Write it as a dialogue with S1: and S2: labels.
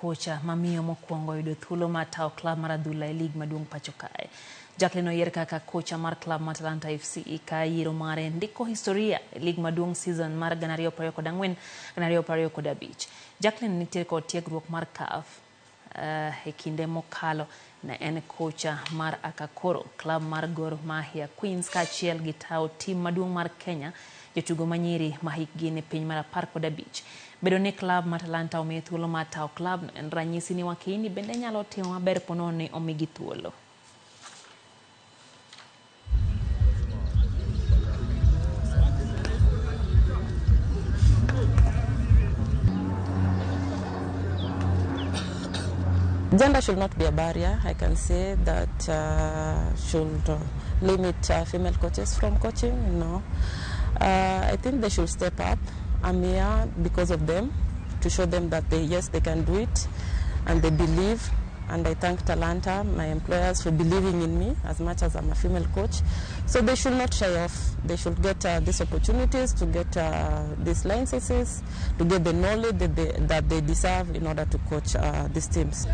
S1: Kocha ma miyo mokuongo yudo thuolo mar tayo klab mar adhula e lig maduong' pacho kae. Jackline oyier kaka kocha mar klab mar Talanta FC ka yiero mare ndiko historia e lig maduong' season mar 2024-2025. Jackline nitie kod tiegruok mar CAF e kinde mokalo ne en kocha mar Akakoro, klab mar Gor Mahia Queens kaachiel gi tayo tim maduong' mar Kenya jotugo manyiri ma hikgi ni piny mar 15. Bedo ni klab mar Talanta omiyo thuolo mar tayo klab no en ranyisi ni wakini bende nyalo timo maber pono ni omigi thuolo.
S2: Gender should not be a barrier. I can say that should limit female coaches from coaching. I think they should step up. I'm here because of them, to show them that yes, they can do it, and they believe. And I thank Talanta, my employers, for believing in me as much as I'm a female coach. So they should not shy off. They should get these opportunities, to get these licenses, to get the knowledge that they deserve in order to coach these teams.